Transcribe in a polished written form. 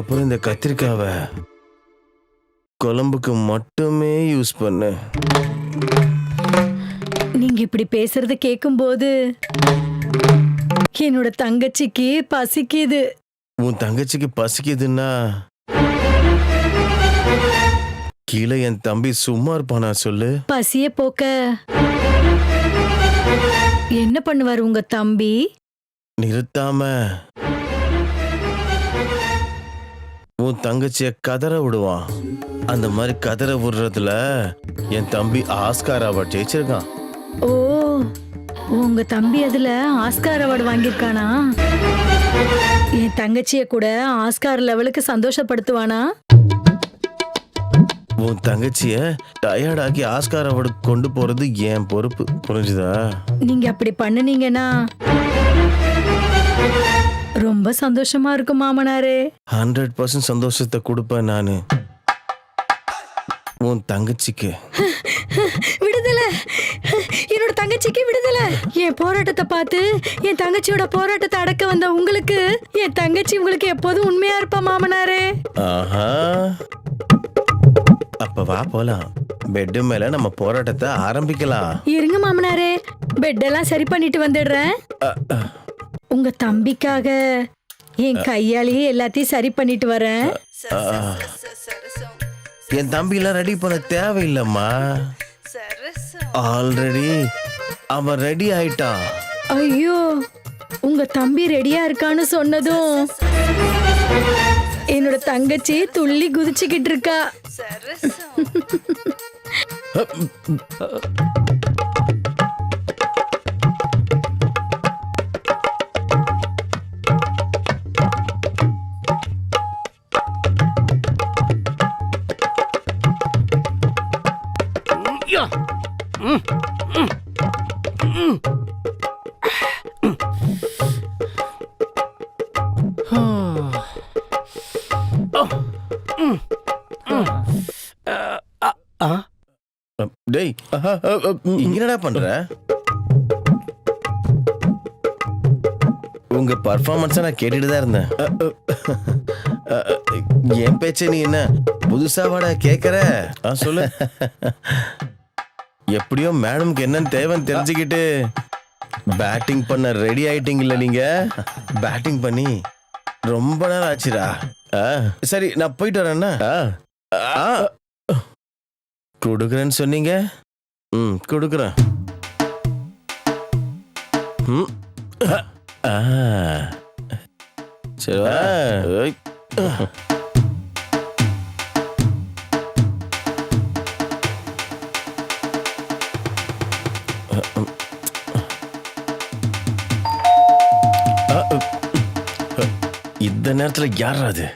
இதுக்கப்புறம் இந்த கத்திரிக்காவை குழம்புக்கு மட்டுமே யூஸ் பண்ணு. நீங்க இப்படி பேசுறத கேக்கும்போது என்னோட தங்கச்சிக்கு பசிக்குது. உன் தங்கச்சிக்கு பசிக்குதுன்னா கீழே என் தம்பி சும்மா இருப்பானா சொல்லு? பசிய போக்க என்ன பண்ணுவார் உங்க தம்பி? நிறுத்தாம உன் தங்கச்சிய கதற விடுவான். அந்த மாதிரி கதற விடுறதுல என் தம்பி ஆஸ்கார் அவார்ட் ஜெயிச்சிருக்கான். ஓ, உங்க தம்பி அதுல ஆஸ்கார் அவார்டு வாங்கியிருக்கானா? என் தங்கச்சிய கூட ஆஸ்கார் லெவலுக்கு சந்தோஷப்படுத்துவானா? உன் தங்கச்சிய டயர்டாக்கி ஆஸ்கார் அவார்டு கொண்டு போறது என் பொறுப்பு, புரிஞ்சுதா? நீங்க அப்படி பண்ணுனீங்கன்னா ரொம்ப சந்தோஷமா இருக்கும் மாமனாரே. 100% சந்தோஷத்தை கொடுப்பேன் நானு உன் தங்கச்சிக்கு. விடுதலை, என்னோட தங்கச்சிக்கு விடுதலை. என் போராட்டத்தை பார்த்து என் தங்கச்சியோட போராட்டத்தை அடக்க வந்த உங்களுக்கு என் தங்கச்சி உங்களுக்கு எப்போதும் உண்மையா இருப்பா மாமனாரே. ஆஹா, அப்ப வா போலாம். பெட்டு மேல நம்ம போராட்டத்தை ஆரம்பிக்கலாம். இருங்க மாமனாரே, பெட்டெல்லாம் சரி பண்ணிட்டு வந்துடுறேன். உங்க தம்பிக்காக என் கையாலேயே எல்லாத்தையும் சரி பண்ணிட்டு வரேன். என் தம்பி எல்லாம் ரெடி பண்ண தேவையில்லம்மா. ஆல்ரெடி அவன் ரெடி ஆயிட்டான். ஐயோ, உங்க தம்பி ரெடியா இருக்கான்னு சொன்னதும் என்னோட தங்கச்சி துள்ளி குதிச்சுக்கிட்டு இருக்கா. டேய், இங்க என்னடா பண்ற? உங்க பர்ஃபார்மன்ஸை நான் கேட்டுட்டு தான் இருந்தேன். என் பேச்ச நீ என்ன புதுசா வாடா கேக்குற? சொல்லு. எப்படியோ மேடம்க்கு என்னன்னு தேவைன்னு தெரிஞ்சுக்கிட்டு பேட்டிங் பண்ண ரெடி ஆயிட்டீங்கல்ல நீங்க? பேட்டிங் பண்ணி ரொம்ப நேரம் ஆச்சுடா. சரி, நான் போயிட்டு வரேன்னா. கொடுக்குறேன்னு சொன்னீங்க. கொடுக்குறேன். சரி, இந்த நேரத்துல யார் அது?